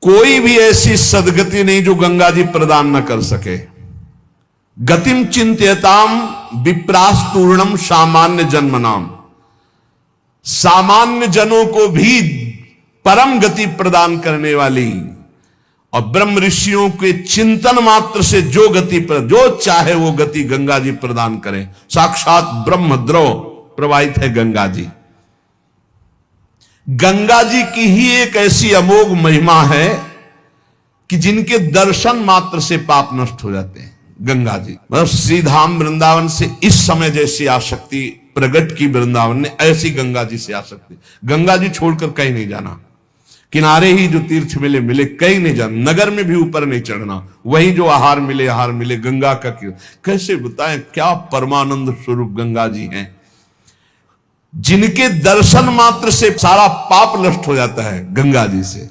कोई भी ऐसी सदगति नहीं जो गंगा जी प्रदान न कर सके। गतिम चिंत्यताम विप्रास्तूर्णम सामान्य जन्म नाम, सामान्य जनों को भी परम गति प्रदान करने वाली और ब्रह्म ऋषियों के चिंतन मात्र से जो गति जो चाहे वो गति गंगा जी प्रदान करें। साक्षात ब्रह्म द्रव प्रवाहित है गंगा जी। गंगा जी की ही एक ऐसी अमोघ महिमा है कि जिनके दर्शन मात्र से पाप नष्ट हो जाते हैं। गंगा जी मतलब श्रीधाम वृंदावन से इस समय जैसी आसक्ति प्रकट की वृंदावन ने, ऐसी गंगा जी से आसक्ति। गंगा जी छोड़कर कहीं नहीं जाना, किनारे ही जो तीर्थ मिले मिले, कहीं नहीं जाना, नगर में भी ऊपर नहीं चढ़ना, वहीं जो आहार मिले गंगा का क्यों। कैसे बताएं क्या परमानंद स्वरूप गंगा जी हैं, जिनके दर्शन मात्र से सारा पाप नष्ट हो जाता है गंगा जी से।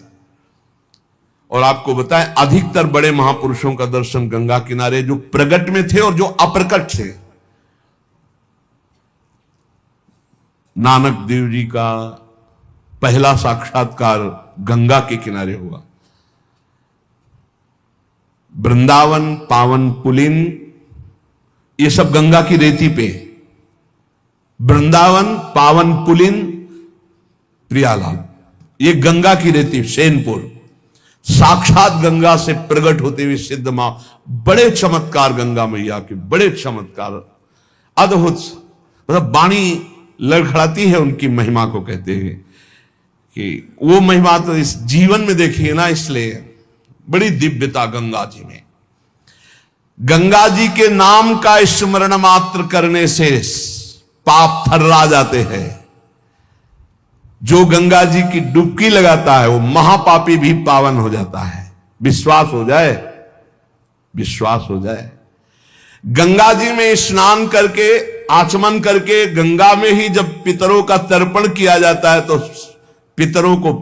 और आपको बताएं अधिकतर बड़े महापुरुषों का दर्शन गंगा किनारे, जो प्रगट में थे और जो अप्रकट थे। नानक देव जी का पहला साक्षात्कार गंगा के किनारे हुआ। वृंदावन, पावन पुलिन, ये सब गंगा की रेती पे। वृंदावन, पावन पुलिन, प्रियालाल, ये गंगा की रेती। सेनपुर साक्षात गंगा से प्रकट होते हुए सिद्ध मां, बड़े चमत्कार गंगा मैया के, बड़े चमत्कार, अद्भुत। मतलब वाणी लड़खड़ाती है उनकी महिमा को, कहते हैं कि वो महिमा तो इस जीवन में देखिए ना, इसलिए बड़ी दिव्यता गंगा जी में। गंगा जी के नाम का स्मरण मात्र करने से पाप थर्रा जाते हैं। जो गंगा जी की डुबकी लगाता है वो महापापी भी पावन हो जाता है। विश्वास हो जाए, विश्वास हो जाए। गंगा जी में स्नान करके, आचमन करके, गंगा में ही जब पितरों का तर्पण किया जाता है तो पितरों को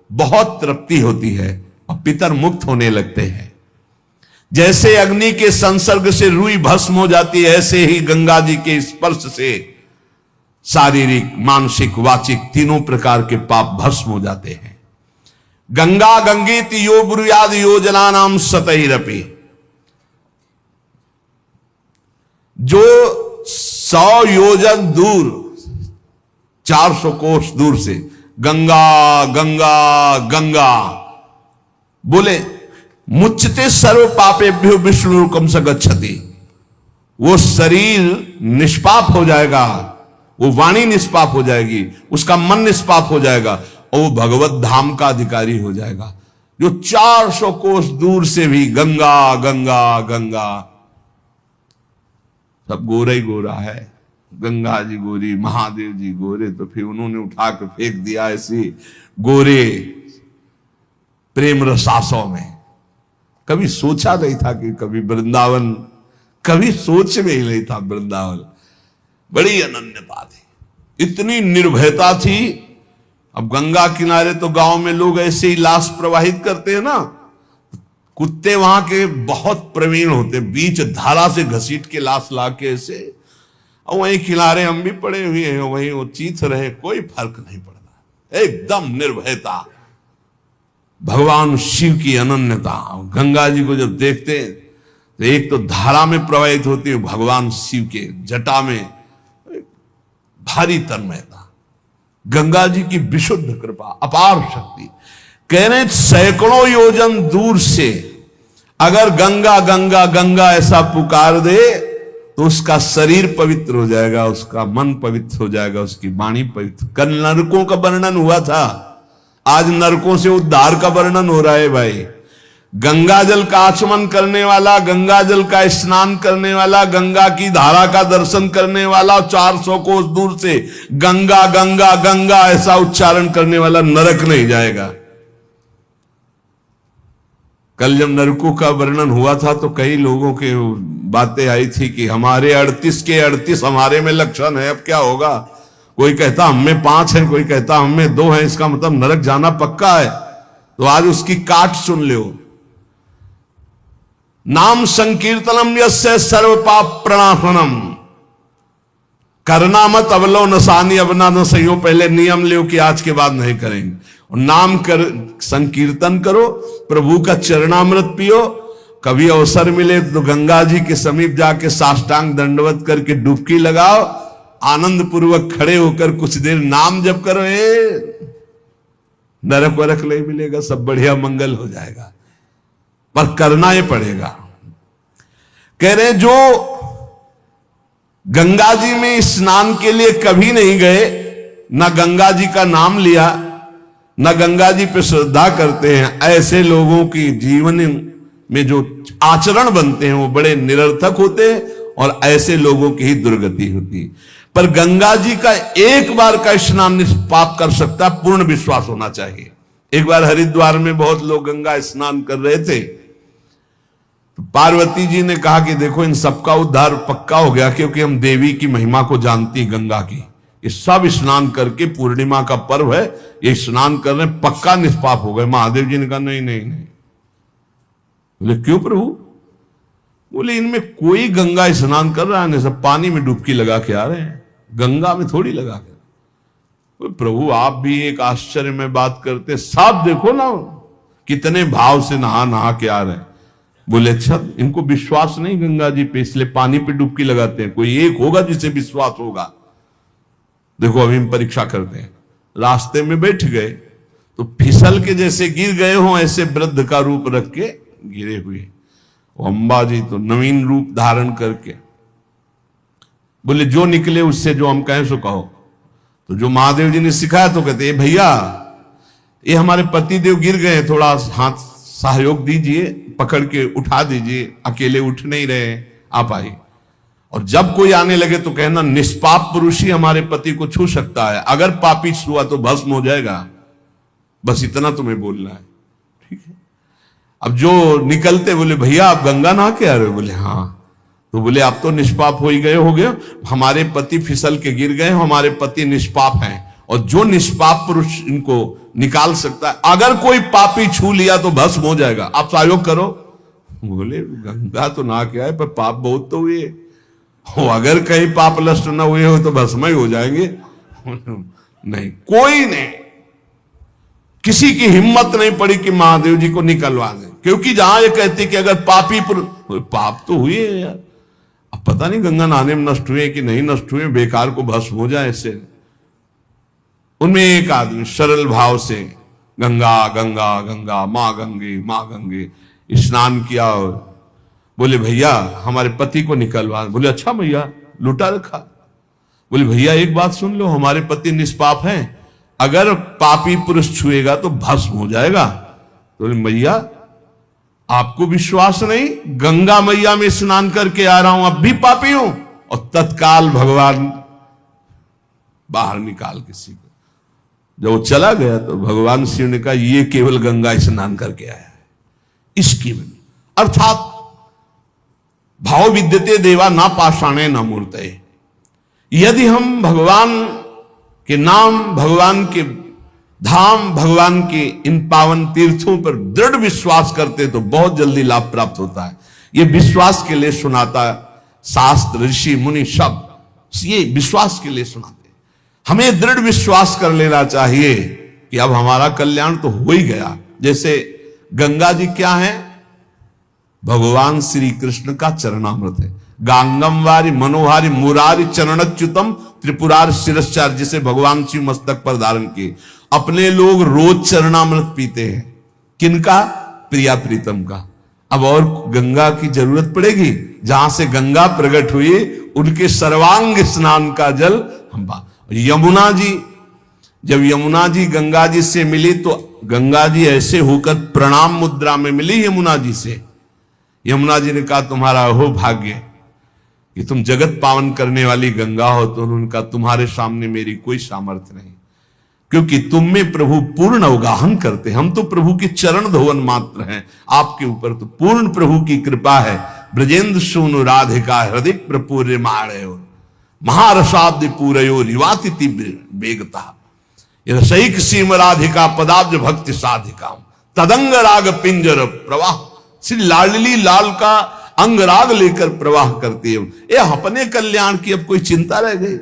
बहुत तृप्ति होती है और पितर मुक्त होने लगते हैं। जैसे अग्नि के संसर्ग से रुई भस्म हो जाती है, ऐसे ही गंगा जी के स्पर्श से शारीरिक, मानसिक, वाचिक तीनों प्रकार के पाप भस्म हो जाते हैं। गंगा गंगीत यो ब्रुयाद योजना नाम सतैरपि, जो 100 योजन दूर, 400 कोस दूर से गंगा गंगा गंगा बोले, मुच्यते सर्व पापेभ्यो विष्णुरुकम स गच्छति, वो शरीर निष्पाप हो जाएगा, वो वाणी निष्पाप हो जाएगी, उसका मन निष्पाप हो जाएगा और वो भगवत धाम का अधिकारी हो जाएगा। जो 400 कोस दूर से भी गंगा गंगा गंगा, सब गोरा ही गोरा है। गंगा जी गोरी, महादेव जी गोरे, तो फिर उन्होंने उठा के फेंक दिया ऐसी गोरे प्रेम रसासों में। कभी सोचा नहीं था कि कभी वृंदावन, कभी सोच में ही नहीं था वृंदावन। बड़ी अनन्यता थी, इतनी निर्भयता थी। अब गंगा किनारे तो गांव में लोग ऐसे ही लाश प्रवाहित करते हैं ना, कुत्ते वहां के बहुत प्रवीण होते, बीच धारा से घसीट के लाश ला के ऐसे, और वहीं किनारे हम भी पड़े हुए हैं, वहीं वो चीथ रहे, कोई फर्क नहीं पड़ता, एकदम निर्भयता। भगवान शिव की अनन्यता। गंगा जी को जब देखते हैं तो एक तो धारा में प्रवाहित होती है, भगवान शिव के जटा में भारी तन्मयता। गंगा जी की विशुद्ध कृपा, अपार शक्ति। कह रहे सैकड़ों योजन दूर से अगर गंगा गंगा गंगा ऐसा पुकार दे तो उसका शरीर पवित्र हो जाएगा, उसका मन पवित्र हो जाएगा, उसकी वाणी पवित्र। कल नरकों का वर्णन हुआ था, आज नरकों से उद्धार का वर्णन हो रहा है भाई। गंगा जल का आचमन करने वाला, गंगा जल का स्नान करने वाला, गंगा की धारा का दर्शन करने वाला, 400 कोस दूर से गंगा गंगा गंगा ऐसा उच्चारण करने वाला नरक नहीं जाएगा। कल जब नरकों का वर्णन हुआ था तो कई लोगों के बातें आई थी कि हमारे 38 के 38 हमारे में लक्षण है, अब क्या होगा। कोई कहता हमें 5 है, कोई कहता हमें 2 है, इसका मतलब नरक जाना पक्का है। तो आज उसकी काट सुन लो। नाम संकीर्तनम यस्य सर्व पाप प्रणाशनम, करना मत अवलो नसानी, अब ना न सही हो, पहले नियम लो कि आज के बाद नहीं करेंगे। नाम कर संकीर्तन करो, प्रभु का चरणामृत पियो। कभी अवसर मिले तो गंगा जी के समीप जाके साष्टांग दंडवत करके डुबकी लगाओ, आनंद पूर्वक खड़े होकर कुछ देर नाम जप करो। नरक वरक नहीं मिलेगा, सब बढ़िया मंगल हो जाएगा, पर करना ही पड़ेगा। कह रहे जो गंगा जी में स्नान के लिए कभी नहीं गए, ना गंगा जी का नाम लिया, ना गंगा जी पे श्रद्धा करते हैं, ऐसे लोगों की जीवन में जो आचरण बनते हैं वो बड़े निरर्थक होते हैं और ऐसे लोगों की ही दुर्गति होती है। पर गंगा जी का एक बार का स्नान निष्पाप कर सकता, पूर्ण विश्वास होना चाहिए। एक बार हरिद्वार में बहुत लोग गंगा स्नान कर रहे थे, तो पार्वती जी ने कहा कि देखो इन सबका उद्धार पक्का हो गया, क्योंकि हम देवी की महिमा को जानती गंगा की, ये सब स्नान करके, पूर्णिमा का पर्व है, ये स्नान कर रहे हैं, पक्का निष्पाप हो गए। महादेव जी ने कहा नहीं नहीं नहीं। बोले क्यों प्रभु? बोले इनमें कोई गंगा स्नान कर रहा है, सब पानी में डुबकी लगा के आ रहे हैं, गंगा में थोड़ी लगा के। बोले प्रभु आप भी एक आश्चर्य में बात करते, साफ देखो ना कितने भाव से नहा नहा के आ रहे हैं। बोले अच्छा इनको विश्वास नहीं गंगा जी पे, इसलिए पानी पे डुबकी लगाते हैं, कोई एक होगा जिसे विश्वास होगा। देखो अभी हम परीक्षा करते हैं। रास्ते में बैठ गए तो फिसल के जैसे गिर गए हो, ऐसे वृद्ध का रूप रख के गिरे हुए। अम्बा जी तो नवीन रूप धारण करके बोले जो निकले उससे जो हम कहें सो कहो। तो जो महादेव जी ने सिखाया तो कहते भैया ये हमारे पति देव गिर गए, थोड़ा हाथ सहयोग दीजिए, पकड़ के उठा दीजिए, अकेले उठ नहीं रहे, आप आइए। और जब कोई आने लगे तो कहना निष्पाप पुरुष ही हमारे पति को छू सकता है, अगर पापी छुआ तो भस्म हो जाएगा, बस इतना तुम्हें बोलना है, ठीक है। अब जो निकलते बोले भैया आप गंगा नहा के आ रहे हो? बोले हाँ। तो बोले आप तो निष्पाप हो ही गए, हो गए, हमारे पति फिसल के गिर गए, हमारे पति निष्पाप हैं, और जो निष्पाप पुरुष इनको निकाल सकता है, अगर कोई पापी छू लिया तो भस्म हो जाएगा, आप सहयोग करो। बोले गंगा तो नहा के आए पर पाप बहुत तो हुए, अगर कहीं पाप नष्ट न हुए हो तो भस्म ही हो जाएंगे। नहीं, कोई नहीं, किसी की हिम्मत नहीं पड़ी कि महादेव जी को निकलवा दें, क्योंकि जहां ये कहते कि अगर पापी पाप तो हुए यार, अब पता नहीं गंगा नहाने में नष्ट हुए कि नहीं नष्ट हुए, बेकार को भस्म हो जाए ऐसे। उनमें एक आदमी सरल भाव से गंगा गंगा गंगा मां गंगे स्नान किया, और बोले भैया हमारे पति को निकलवा। बोले अच्छा भैया, लुटा रखा। बोले भैया एक बात सुन लो, हमारे पति निष्पाप हैं, अगर पापी पुरुष छुएगा तो भस्म हो जाएगा। तो मैया आपको विश्वास नहीं, गंगा मैया में स्नान करके आ रहा हूं, अब भी पापी हूं। और तत्काल भगवान बाहर निकाल किसी को। जब वो चला गया तो भगवान शिव ने कहा ये केवल गंगा स्नान करके आया है, इसकी अर्थात भाव विद्यते देवा ना पाषाणे ना मूर्तये। यदि हम भगवान के नाम, भगवान के धाम, भगवान के इन पावन तीर्थों पर दृढ़ विश्वास करते तो बहुत जल्दी लाभ प्राप्त होता है। ये विश्वास के लिए सुनाता शास्त्र, ऋषि मुनि सब ये विश्वास के लिए सुनाते। हमें दृढ़ विश्वास कर लेना चाहिए कि अब हमारा कल्याण तो हो ही गया। जैसे गंगा जी क्या है? भगवान श्री कृष्ण का चरणामृत है। गांगम वारी मनोहारी मुरारी चरणच्युतम त्रिपुरार शिरश्चार, जिसे भगवान शिव मस्तक पर धारण किए। अपने लोग रोज चरणामृत पीते हैं, किनका? प्रिया प्रीतम का। अब और गंगा की जरूरत पड़ेगी? जहां से गंगा प्रकट हुई उनके सर्वांग स्नान का जल हम। यमुना जी, जब यमुना जी गंगा जी से मिली तो गंगा जी ऐसे होकर प्रणाम मुद्रा में मिली यमुना जी से। यमुना जी ने कहा तुम्हारा हो भाग्य कि तुम जगत पावन करने वाली गंगा हो। तो उनका तुम्हारे सामने मेरी कोई सामर्थ्य नहीं, क्योंकि तुम में प्रभु पूर्ण अवगाहन करते, हम तो प्रभु के चरण धोवन मात्र हैं, आपके ऊपर तो पूर्ण प्रभु की कृपा है। ब्रजेंद्र सूनु राधिका हृदय प्रपूर्य माणयो महारसाब्द पूरयो रिवाति बेगता रसैक सीम राधिका पदाब्ज भक्ति साधिका तदंग राग पिंजर प्रवाह। श्री लाडली लाल का अंग राग लेकर प्रवाह करती है। ये अपने कल्याण की अब कोई चिंता रह गई?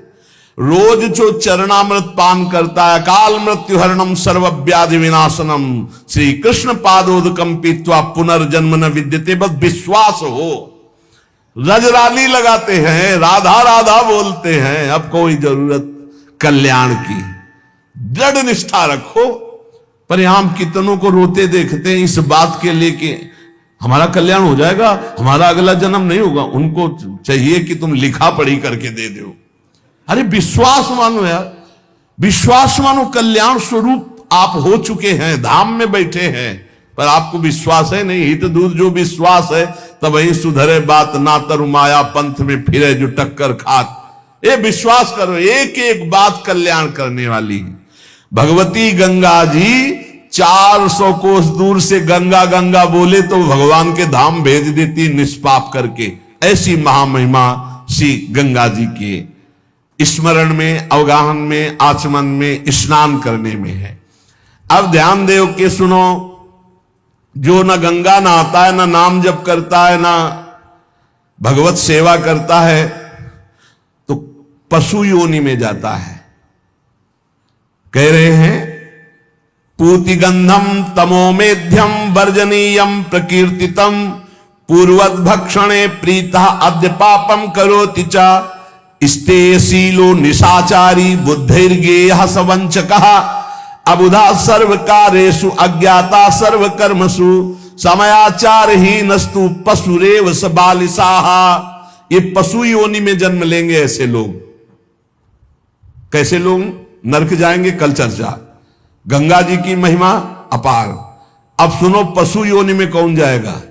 रोज जो चरणामृत पान करता है, काल मृत्यु हरणम सर्व व्याधि विनाशनम, श्री कृष्ण पादोदकम पीत्वा पुनर्जन्म न विद्यते, बस विश्वास हो। रजराली लगाते हैं, राधा राधा बोलते हैं, अब कोई जरूरत कल्याण की, दृढ़ निष्ठा रखो। पर हम कितनों को रोते देखते हैं इस बात के लिए कि हमारा कल्याण हो जाएगा, हमारा अगला जन्म नहीं होगा। उनको चाहिए कि तुम लिखा पढ़ी करके दे दो। अरे विश्वास मानो यार, विश्वास मानो। कल्याण स्वरूप आप हो चुके हैं, धाम में बैठे हैं, पर आपको विश्वास है नहीं। हित दूर जो विश्वास है, तब वही सुधरे बात, ना तरु माया पंथ में फिरे जो टक्कर खात। ये विश्वास करो, एक एक बात कल्याण करने वाली है। भगवती गंगा जी 400 कोस दूर से गंगा गंगा बोले तो भगवान के धाम भेज देती निष्पाप करके। ऐसी महामहिमा श्री गंगा जी के स्मरण में, अवगाहन में, आचमन में, स्नान करने में है। अब ध्यान दो के सुनो, जो न गंगा नहाता है, न नाम जप करता है, न भगवत सेवा करता है, तो पशु योनि में जाता है। कह रहे हैं पूति गंधम तमो मेध्यम वर्जनीयम प्रकीर्तितम, पूर्वत भक्षणे प्रीता अद्य पापम करोति च, स्तेयशीलो निशाचारी बुद्धिर्गेयः सवंचकः, अबुधा सर्वकारेषु अज्ञाता सर्वकर्मसु, समयाचारहीनस्तु पशुरेव स बालिशाः। ये पशु योनि में जन्म लेंगे ऐसे लोग। कैसे लोग? नरक जाएंगे, कल चर्चा। गंगा जी की महिमा अपार। अब सुनो, पशु योनि में कौन जाएगा?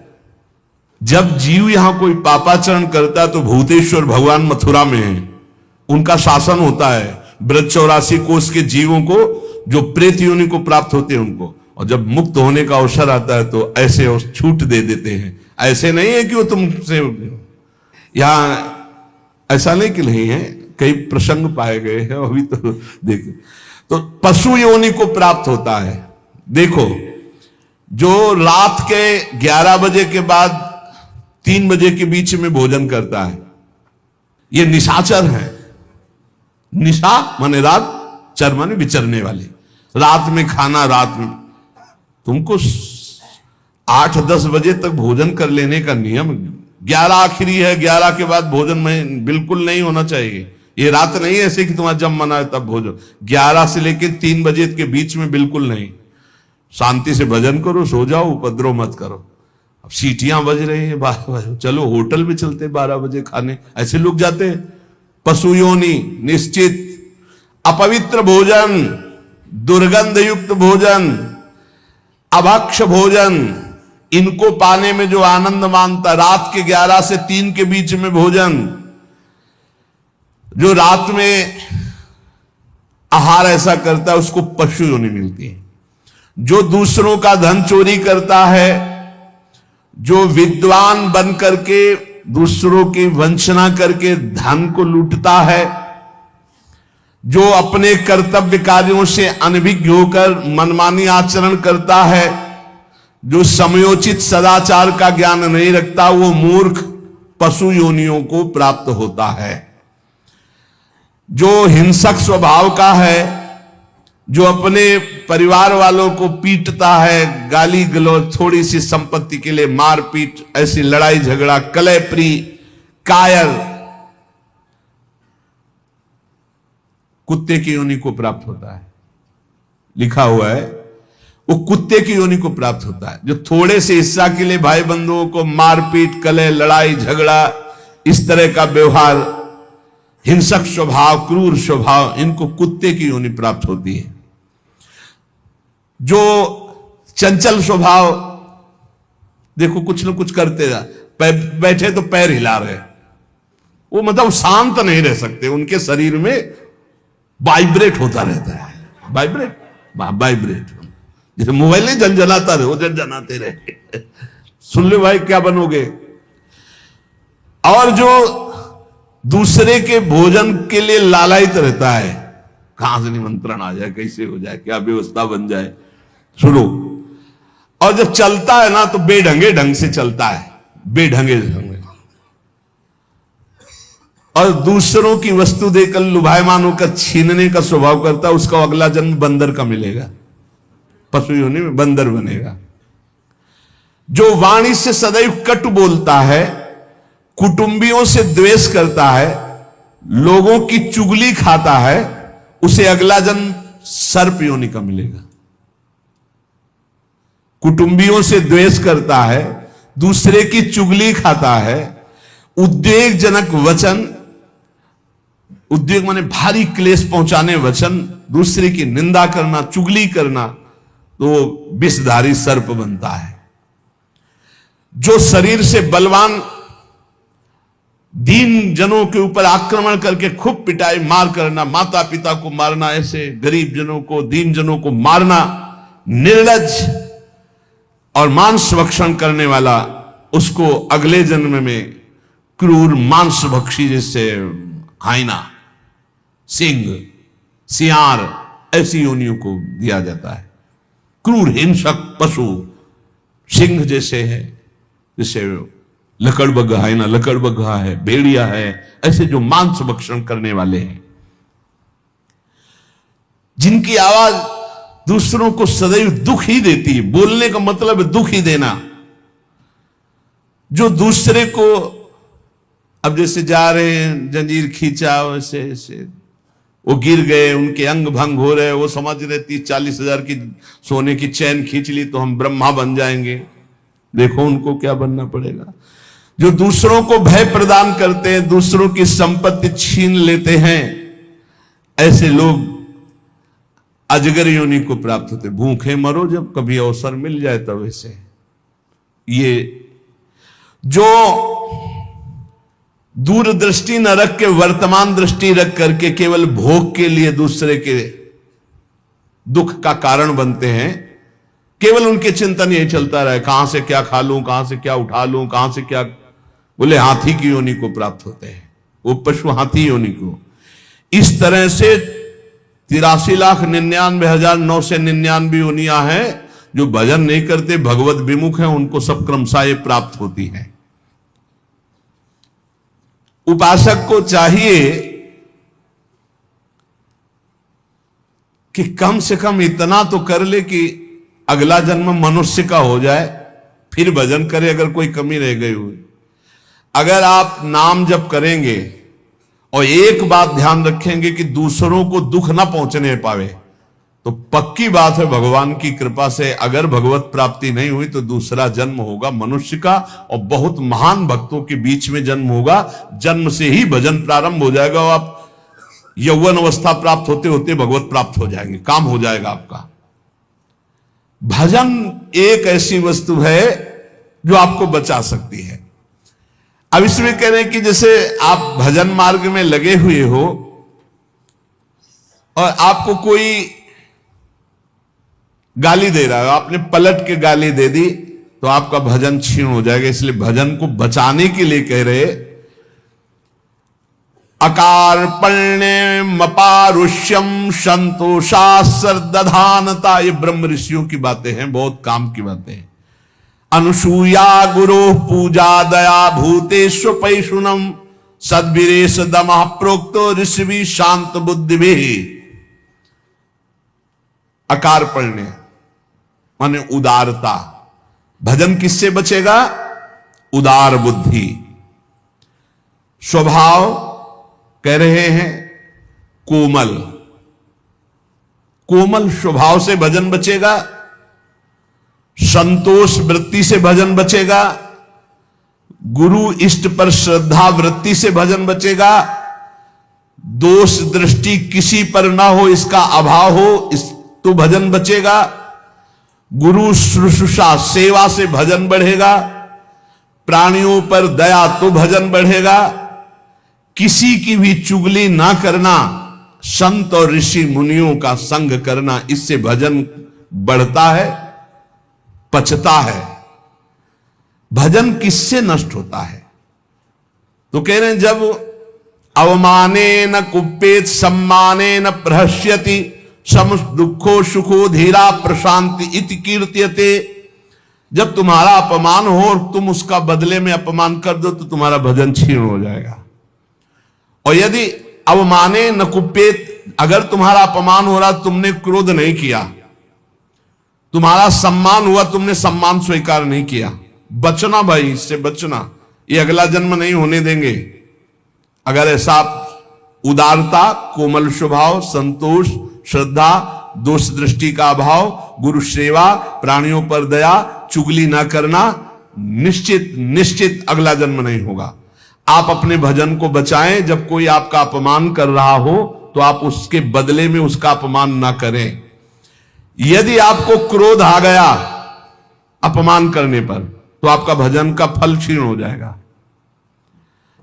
जब जीव यहां कोई पापाचरण करता है तो भूतेश्वर भगवान मथुरा में है, उनका शासन होता है। ब्रज 84 कोष के जीवों को जो प्रेत योनि को प्राप्त होते हैं उनको, और जब मुक्त होने का अवसर आता है तो ऐसे छूट दे देते हैं। ऐसे नहीं है कि वो तुमसे, यहां ऐसा नहीं कि नहीं है, कई प्रसंग पाए गए हैं अभी तो देखो। तो पशु योनि को प्राप्त होता है। देखो, जो रात के 11 बजे के बाद 3 बजे के बीच में भोजन करता है, ये निशाचर है। निशा माने रात, चर माने विचरने वाले। रात में खाना, रात में तुमको 8-10 बजे तक भोजन कर लेने का नियम। 11 आखिरी है, 11 के बाद भोजन में बिल्कुल नहीं होना चाहिए। ये रात नहीं है ऐसे कि तुम्हारा जब मना है तब भोजन। 11 से लेकर 3 बजे के बीच में बिल्कुल नहीं। शांति से भजन करो, सो जाओ, उपद्रव मत करो। अब सीटियां बज रही है 12 बजे, चलो होटल में चलते 12 बजे खाने। ऐसे लोग जाते हैं। पशु योनि निश्चित। अपवित्र भोजन, दुर्गंध युक्त भोजन, अभक्ष भोजन, इनको पाने में जो आनंद मानता, रात के 11 से 3 के बीच में भोजन, जो रात में आहार ऐसा करता है उसको पशु योनि मिलती है। जो दूसरों का धन चोरी करता है, जो विद्वान बन करके दूसरों की वंचना करके धन को लूटता है, जो अपने कर्तव्य कार्यों से अनभिज्ञ होकर मनमानी आचरण करता है, जो समयोचित सदाचार का ज्ञान नहीं रखता, वो मूर्ख पशु योनियों को प्राप्त होता है। जो हिंसक स्वभाव का है, जो अपने परिवार वालों को पीटता है, गाली गलौज, थोड़ी सी संपत्ति के लिए मारपीट, ऐसी लड़ाई झगड़ा, कलहप्रिय, कायर, कुत्ते की योनि को प्राप्त होता है। लिखा हुआ है वो कुत्ते की योनि को प्राप्त होता है। जो थोड़े से हिस्सा के लिए भाई बंधुओं को मारपीट, कलह, लड़ाई झगड़ा, इस तरह का व्यवहार, हिंसक स्वभाव, क्रूर स्वभाव, इनको कुत्ते की योनि प्राप्त होती है। जो चंचल स्वभाव, देखो कुछ न कुछ करते जा, बैठे तो पैर हिला रहे, वो मतलब शांत नहीं रह सकते, उनके शरीर में वाइब्रेट होता रहता है। वाइब्रेट जैसे मोबाइल नहीं झंझनाता रहे, वो झंझनाते रहे। सुन ले भाई क्या बनोगे। और जो दूसरे के भोजन के लिए लालायित रहता है, कहां से निमंत्रण आ जाए, कैसे हो जाए, क्या व्यवस्था बन जाए, सुनो। और जब चलता है ना तो बेढंगे ढंग से चलता है, बेढंगे ढंग। और दूसरों की वस्तु देकर लुभायमान होकर छीनने का स्वभाव करता है, उसका अगला जन्म बंदर का मिलेगा, पशु योनि में बंदर बनेगा। जो वाणी से सदैव कटु बोलता है, कुटुंबियों से द्वेष करता है, लोगों की चुगली खाता है, उसे अगला जन्म सर्प योनि का मिलेगा। कुटुंबियों से द्वेष करता है, दूसरे की चुगली खाता है, उद्वेगजनक वचन, उद्वेग माने भारी क्लेश पहुंचाने वचन, दूसरे की निंदा करना, चुगली करना, तो विषधारी सर्प बनता है। जो शरीर से बलवान दीन जनों के ऊपर आक्रमण करके खूब पिटाई मार करना, माता पिता को मारना, ऐसे गरीब जनों को, दीन जनों को मारना, निर्लज्ज और मांस भक्षण करने वाला, उसको अगले जन्म में क्रूर मांस भक्षी, जैसे हाइना, सिंह, सियार, ऐसी योनियों को दिया जाता है। क्रूर हिंसक पशु सिंह जैसे है, जैसे लकड़बग्घा है ना, लकड़बग्घा है, भेड़िया है, ऐसे जो मांस भक्षण करने वाले हैं, जिनकी आवाज दूसरों को सदैव दुख ही देती है। बोलने का मतलब है दुख ही देना। जो दूसरे को, अब जैसे जा रहे हैं, जंजीर खींचा, वैसे ऐसे वो गिर गए, उनके अंग भंग हो रहे, वो समझ रहे 30-40 हजार की सोने की चैन खींच ली तो हम ब्रह्मा बन जाएंगे। देखो उनको क्या बनना पड़ेगा। जो दूसरों को भय प्रदान करते हैं, दूसरों की संपत्ति छीन लेते हैं, ऐसे लोग अजगर योनि को प्राप्त होते। भूखे मरो जब कभी अवसर मिल जाए तब। ऐसे ये जो दूरदृष्टि न रख के वर्तमान दृष्टि रख करके केवल भोग के लिए दूसरे के दुख का कारण बनते हैं, केवल उनके चिंतन यही चलता रहे, कहां से क्या खा लूं, कहां से क्या उठा लूं, कहां से क्या, बोले हाथी की योनि को प्राप्त होते हैं, वो पशु हाथी योनि को। इस तरह से 83,99,999 योनियां हैं। जो भजन नहीं करते, भगवत विमुख हैं, उनको सब क्रमशः ये प्राप्त होती है। उपासक को चाहिए कि कम से कम इतना तो कर ले कि अगला जन्म मनुष्य का हो जाए, फिर भजन करे अगर कोई कमी रह गई हुई। अगर आप नाम जप करेंगे और एक बात ध्यान रखेंगे कि दूसरों को दुख ना पहुंचने पावे, तो पक्की बात है भगवान की कृपा से अगर भगवत प्राप्ति नहीं हुई तो दूसरा जन्म होगा मनुष्य का, और बहुत महान भक्तों के बीच में जन्म होगा। जन्म से ही भजन प्रारंभ हो जाएगा और आप यौवन अवस्था प्राप्त होते होते भगवत प्राप्त हो जाएंगे, काम हो जाएगा आपका। भजन एक ऐसी वस्तु है जो आपको बचा सकती है। अब इसमें कह रहे हैं कि जैसे आप भजन मार्ग में लगे हुए हो और आपको कोई गाली दे रहा है, आपने पलट के गाली दे दी तो आपका भजन क्षीण हो जाएगा। इसलिए भजन को बचाने के लिए कह रहे, अकार्पण्य मपारुष्यम संतोषा सर्दधानता, ये ब्रह्म ऋषियों की बातें हैं, बहुत काम की बातें हैं। अनुसूया गुरु पूजा दया भूतेश्व पैशुनम सद्भिरेश दमः प्रोक्तो ऋषि शांत बुद्धि भी। अकार्पण्य माने उदारता। भजन किससे बचेगा? उदार बुद्धि। स्वभाव कह रहे हैं कोमल, कोमल स्वभाव से भजन बचेगा। संतोष वृत्ति से भजन बचेगा। गुरु इष्ट पर श्रद्धा वृत्ति से भजन बचेगा। दोष दृष्टि किसी पर ना हो, इसका अभाव हो, इस तो भजन बचेगा। गुरु शुश्रूषा सेवा से भजन बढ़ेगा। प्राणियों पर दया तो भजन बढ़ेगा। किसी की भी चुगली ना करना, संत और ऋषि मुनियों का संग करना, इससे भजन बढ़ता है, पचता है। भजन किससे नष्ट होता है? तो कह रहे हैं जब अवमाने न कुप्पेत सम्माने न प्रहस्यति सम दुखो सुखो धीरा प्रशांति इति कीर्त्यते। जब तुम्हारा अपमान हो और तुम उसका बदले में अपमान कर दो तो तुम्हारा भजन क्षीण हो जाएगा। और यदि अवमाने न कुप्येत, अगर तुम्हारा अपमान हो रहा तुमने क्रोध नहीं किया, तुम्हारा सम्मान हुआ तुमने सम्मान स्वीकार नहीं किया, बचना भाई, इससे बचना, ये अगला जन्म नहीं होने देंगे। अगर ऐसा उदारता, कोमल स्वभाव, संतोष, श्रद्धा, दोष दृष्टि का अभाव, गुरु सेवा, प्राणियों पर दया, चुगली ना करना, निश्चित निश्चित अगला जन्म नहीं होगा। आप अपने भजन को बचाएं। जब कोई आपका अपमान कर रहा हो तो आप उसके बदले में उसका अपमान ना करें। यदि आपको क्रोध आ गया अपमान करने पर तो आपका भजन का फल क्षीण हो जाएगा।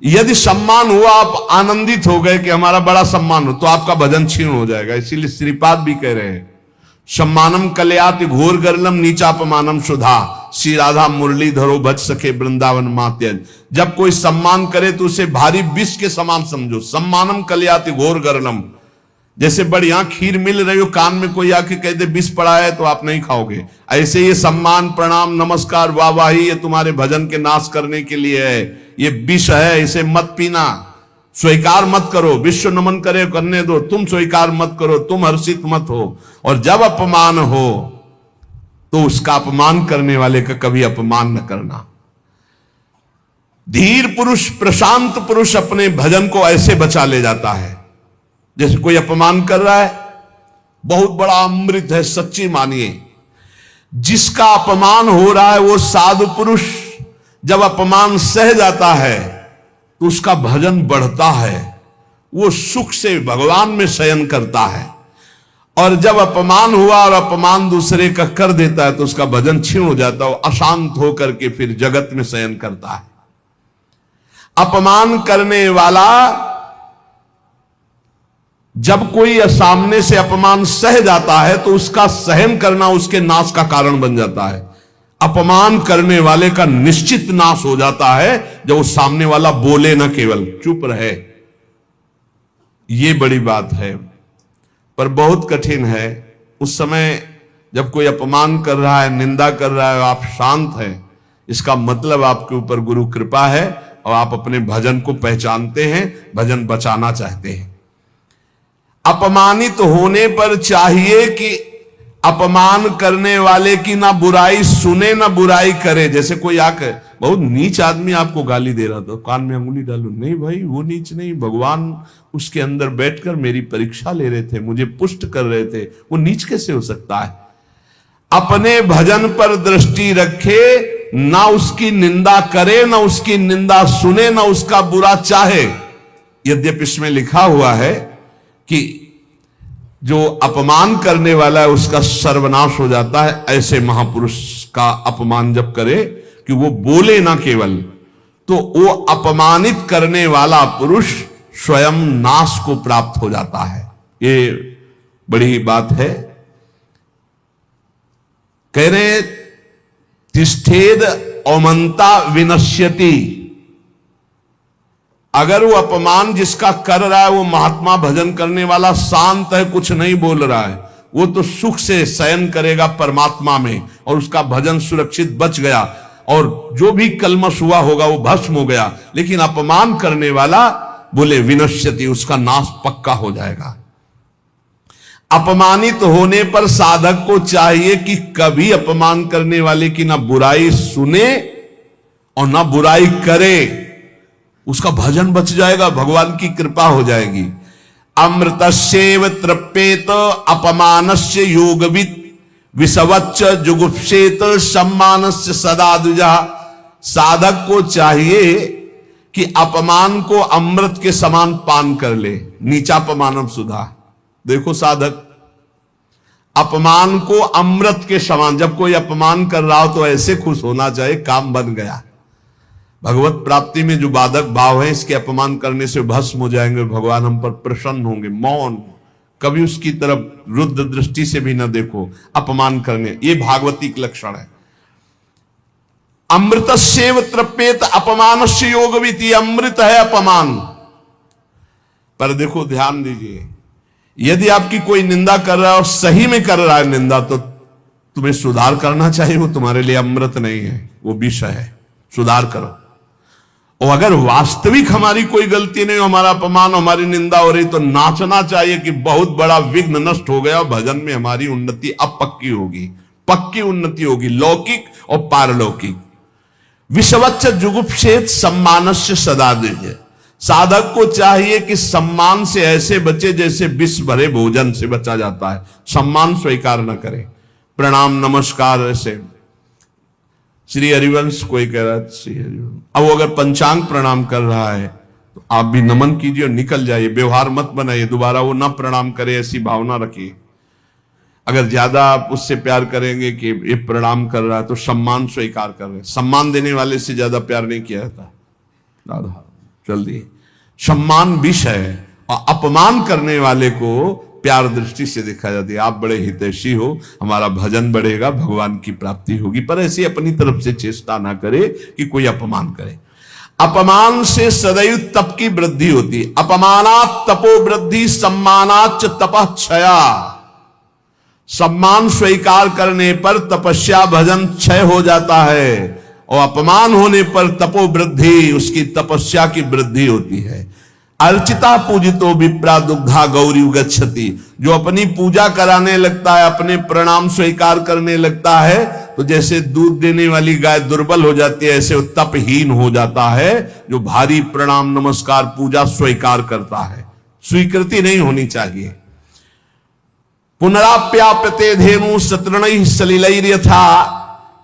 यदि सम्मान हुआ, आप आनंदित हो गए कि हमारा बड़ा सम्मान हो, तो आपका भजन क्षीण हो जाएगा। इसीलिए श्रीपाद भी कह रहे हैं, सम्मानम कल्याति घोर गर्लम नीचापमानम सुधा, श्री राधा मुरली धरो बच सके वृंदावन मात्यज। जब कोई सम्मान करे तो उसे भारी विष के समान समझो। सम्मानम कल्याति घोर गर्लम, जैसे बढ़िया खीर मिल रही हो, कान में कोई आके कह दे विष पड़ा है तो आप नहीं खाओगे। ऐसे ये सम्मान, प्रणाम, नमस्कार, वाहवाही ये तुम्हारे भजन के नाश करने के लिए है, ये विष है, इसे मत पीना, स्वीकार मत करो। विश्व नमन करे करने दो, तुम स्वीकार मत करो, तुम हर्षित मत हो। और जब अपमान हो तो उसका अपमान करने वाले का कभी अपमान न करना। धीर पुरुष, प्रशांत पुरुष अपने भजन को ऐसे बचा ले जाता है। जैसे कोई अपमान कर रहा है, बहुत बड़ा अमृत है, सच्ची मानिए। जिसका अपमान हो रहा है वो साधु पुरुष जब अपमान सह जाता है तो उसका भजन बढ़ता है, वो सुख से भगवान में शयन करता है। और जब अपमान हुआ और अपमान दूसरे का कर देता है तो उसका भजन क्षीण हो जाता है, अशांत होकर के फिर जगत में शयन करता है। अपमान करने वाला जब कोई सामने से अपमान सह जाता है तो उसका सहन करना उसके नाश का कारण बन जाता है। अपमान करने वाले का निश्चित नाश हो जाता है जब वो सामने वाला बोले ना, केवल चुप रहे। ये बड़ी बात है, पर बहुत कठिन है। उस समय जब कोई अपमान कर रहा है, निंदा कर रहा है, आप शांत हैं, इसका मतलब आपके ऊपर गुरु कृपा है और आप अपने भजन को पहचानते हैं, भजन बचाना चाहते हैं। अपमानित होने पर चाहिए कि अपमान करने वाले की ना बुराई सुने ना बुराई करे। जैसे कोई आकर बहुत नीच आदमी आपको गाली दे रहा था, कान में अंगुली डालो, नहीं भाई वो नीच नहीं, भगवान उसके अंदर बैठकर मेरी परीक्षा ले रहे थे, मुझे पुष्ट कर रहे थे, वो नीच कैसे हो सकता है। अपने भजन पर दृष्टि रखे, ना उसकी निंदा करे, ना उसकी निंदा सुने, ना उसका बुरा चाहे। यद्यपि इसमें लिखा हुआ है कि जो अपमान करने वाला है उसका सर्वनाश हो जाता है। ऐसे महापुरुष का अपमान जब करे कि वो बोले ना केवल, तो वो अपमानित करने वाला पुरुष स्वयं नाश को प्राप्त हो जाता है। ये बड़ी बात है। कह रहे तिष्ठेद औमंता विनश्यति। अगर वो अपमान जिसका कर रहा है वो महात्मा भजन करने वाला शांत है, कुछ नहीं बोल रहा है, वो तो सुख से शयन करेगा परमात्मा में और उसका भजन सुरक्षित बच गया और जो भी कलमश हुआ होगा वो भस्म हो गया। लेकिन अपमान करने वाला बोले विनश्यति, उसका नाश पक्का हो जाएगा। अपमानित होने पर साधक को चाहिए कि कभी अपमान करने वाले की ना बुराई सुने और ना बुराई करे, उसका भजन बच जाएगा, भगवान की कृपा हो जाएगी। अमृतस्येव तृप्येत अपमानस्य योगवित् विषवच्च जुगुप्सेत सम्मानस्य सदा द्विजा। साधक को चाहिए कि अपमान को अमृत के समान पान कर ले, नीचापमानम सुधा। देखो साधक, अपमान को अमृत के समान, जब कोई अपमान कर रहा हो तो ऐसे खुश होना चाहिए काम बन गया। भगवत प्राप्ति में जो बाधक भाव है, इसके अपमान करने से भस्म हो जाएंगे, भगवान हम पर प्रसन्न होंगे। मौन, कभी उसकी तरफ रुद्र दृष्टि से भी न देखो। अपमान करने, ये भागवतिक लक्षण है। अमृतस्येव तृप्येत अपमानस्य योगवित्, ये अमृत है अपमान। पर देखो ध्यान दीजिए, यदि आपकी कोई निंदा कर रहा है और सही में कर रहा है निंदा, तो तुम्हें सुधार करना चाहिए। वो तुम्हारे लिए अमृत नहीं है, वो विष है, सुधार करो। और अगर वास्तविक हमारी कोई गलती नहीं, हमारा अपमान, हमारी निंदा हो रही, तो नाचना चाहिए कि बहुत बड़ा विघ्न नष्ट हो गया, भजन में हमारी उन्नति अब पक्की होगी, पक्की उन्नति होगी, लौकिक और पारलौकिक। विषवच्च जुगुप्सेत सम्मानस्य सदा द्विज। साधक को चाहिए कि सम्मान से ऐसे बचे जैसे विष भरे भोजन से बचा जाता है, सम्मान स्वीकार न करे, प्रणाम नमस्कार ऐसे। श्री हरिवंश कोई कह रहा है, श्री हरिवंश, अब वो अगर पंचांग प्रणाम कर रहा है तो आप भी नमन कीजिए और निकल जाइए, व्यवहार मत बनाइए, दोबारा वो ना प्रणाम करे ऐसी भावना रखिए। अगर ज्यादा आप उससे प्यार करेंगे कि ये प्रणाम कर रहा है तो सम्मान स्वीकार कर रहे, सम्मान देने वाले से ज्यादा प्यार नहीं किया जाता। राधा जल्दी, सम्मान विष है और अपमान करने वाले को प्यार दृष्टि से देखा जाती है। आप बड़े हितैषी हो, हमारा भजन बढ़ेगा, भगवान की प्राप्ति होगी, पर ऐसी अपनी तरफ से चेष्टा ना करे कि कोई अपमान करे। अपमान से सदैव तप की वृद्धि होती, अपमानात् तपो वृद्धि, सम्मानाच्च तपः क्षया। सम्मान स्वीकार करने पर तपस्या भजन क्षय हो जाता है और अपमान होने पर तपो वृद्धि, उसकी तपस्या की वृद्धि होती है। अर्चिता पूजितो विप्रा दुग्धा गौरी गच्छति। जो अपनी पूजा कराने लगता है, अपने प्रणाम स्वीकार करने लगता है, तो जैसे दूध देने वाली गाय दुर्बल हो जाती है, ऐसे तपहीन हो जाता है जो भारी प्रणाम नमस्कार पूजा स्वीकार करता है। स्वीकृति नहीं होनी चाहिए। पुनराप्याप्यते धेनु शतृणैः सलिलैर्यथा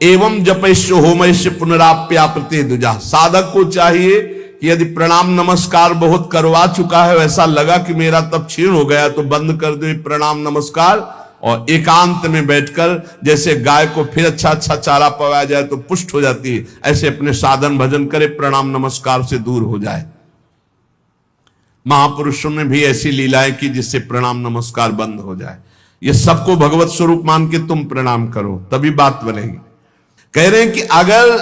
एवं जपैश्च होमैश्च पुनराप्याप्यते द्विजा। साधक को चाहिए कि यदि प्रणाम नमस्कार बहुत करवा चुका है, वैसा लगा कि मेरा तप क्षीण हो गया, तो बंद कर दे प्रणाम नमस्कार और एकांत में बैठकर, जैसे गाय को फिर अच्छा अच्छा चारा पवाया जाए तो पुष्ट हो जाती है, ऐसे अपने साधन भजन करे, प्रणाम नमस्कार से दूर हो जाए। महापुरुषों ने भी ऐसी लीलाएं की जिससे प्रणाम नमस्कार बंद हो जाए। ये सबको भगवत स्वरूप मान के तुम प्रणाम करो, तभी बात बनेगी। कह रहे हैं कि अगर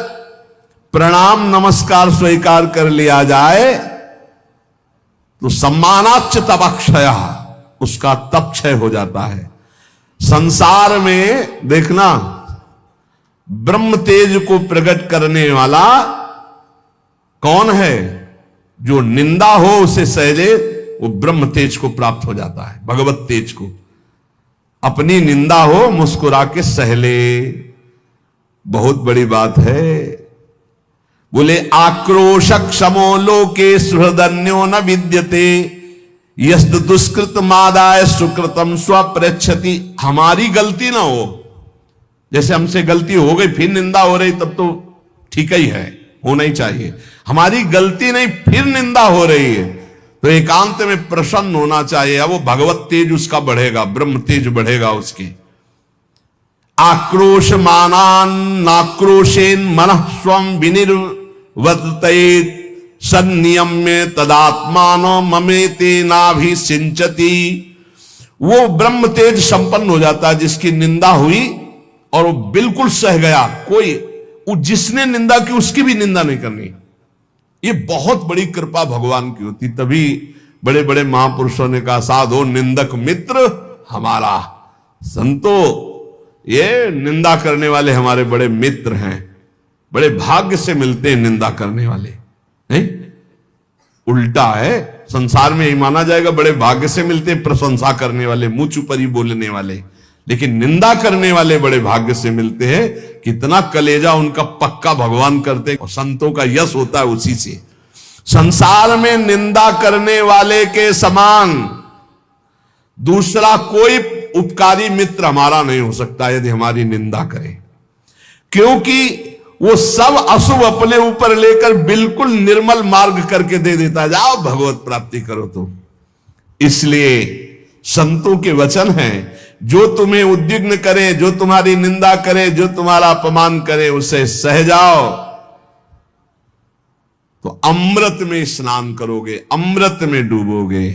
प्रणाम नमस्कार स्वीकार कर लिया जाए तो सम्मानाच्च तपक्षय, उसका तप क्षय हो जाता है। संसार में देखना, ब्रह्म तेज को प्रकट करने वाला कौन है? जो निंदा हो उसे सहले, वो ब्रह्म तेज को प्राप्त हो जाता है, भगवत तेज को। अपनी निंदा हो मुस्कुरा के सहले, बहुत बड़ी बात है। बोले आक्रोशक समो लोके सुहृदन्यो न विद्यते यस्त दुष्कृत मादाय सुकृतम स्वप्रच्छति। हमारी गलती ना हो, जैसे हमसे गलती हो गई फिर निंदा हो रही, तब तो ठीक ही है, होना ही चाहिए। हमारी गलती नहीं, फिर निंदा हो रही है तो एकांत में प्रसन्न होना चाहिए। अब वो भगवत तेज उसका बढ़ेगा, ब्रह्म तेज बढ़ेगा उसके। आक्रोश मानान नाक्रोशेन मनः स्वम विनिर्वर्तयेत् सन्नियम्य तदात्मानो ममेते नाभि सिंचति। वो ब्रह्म तेज संपन्न हो जाता है जिसकी निंदा हुई और वो बिल्कुल सह गया। कोई जिसने निंदा की उसकी भी निंदा नहीं करनी। ये बहुत बड़ी कृपा भगवान की होती। तभी बड़े बड़े महापुरुषों ने कहा, साधो निंदक मित्र हमारा। संतो, ये निंदा करने वाले हमारे बड़े मित्र हैं, बड़े भाग्य से मिलते हैं निंदा करने वाले। नहीं, उल्टा है, संसार में यही माना जाएगा बड़े भाग्य से मिलते हैं प्रशंसा करने वाले, मुंह चुपरी बोलने वाले, लेकिन निंदा करने वाले बड़े भाग्य से मिलते हैं। कितना कलेजा उनका पक्का भगवान करते हैं, और संतों का यश होता है उसी से। संसार में निंदा करने वाले के समान दूसरा कोई उपकारी मित्र हमारा नहीं हो सकता यदि हमारी निंदा करे, क्योंकि वो सब अशुभ अपने ऊपर लेकर बिल्कुल निर्मल मार्ग करके दे देता है, जाओ भगवत प्राप्ति करो। तो इसलिए संतों के वचन हैं, जो तुम्हें उद्विग्न करे, जो तुम्हारी निंदा करे, जो तुम्हारा अपमान करे, उसे सह जाओ तो अमृत में स्नान करोगे, अमृत में डूबोगे।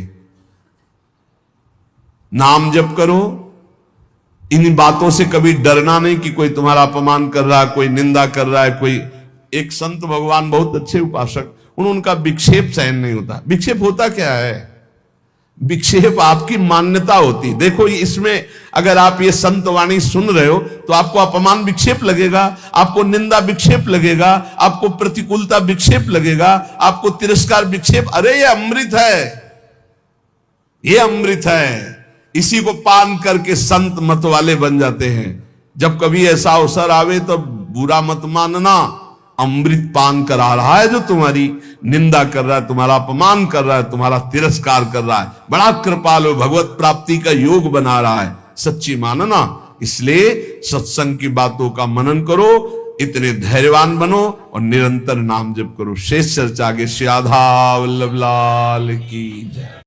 नाम जप करो, इन बातों से कभी डरना नहीं कि कोई तुम्हारा अपमान कर रहा है, कोई निंदा कर रहा है। कोई एक संत भगवान बहुत अच्छे उपासक, उनका विक्षेप सहन नहीं होता। विक्षेप होता क्या है? विक्षेप आपकी मान्यता होती। देखो इसमें अगर आप ये संत वाणी सुन रहे हो तो आपको अपमान विक्षेप लगेगा, आपको निंदा विक्षेप लगेगा, आपको प्रतिकूलता विक्षेप लगेगा, आपको तिरस्कार विक्षेप। अरे ये अमृत है, ये अमृत है। इसी को पान करके संत मत वाले बन जाते हैं। जब कभी ऐसा अवसर आवे तो बुरा मत मानना, अमृत पान करा रहा है जो तुम्हारी निंदा कर रहा है, तुम्हारा अपमान कर रहा है, तुम्हारा तिरस्कार कर रहा है। बड़ा कृपालु, भगवत प्राप्ति का योग बना रहा है, सच्ची मानना। इसलिए सत्संग की बातों का मनन करो, इतने धैर्यवान बनो और निरंतर नाम जप करो। शेष चर्चा के श्री राधा वल्लभ लाल की जय।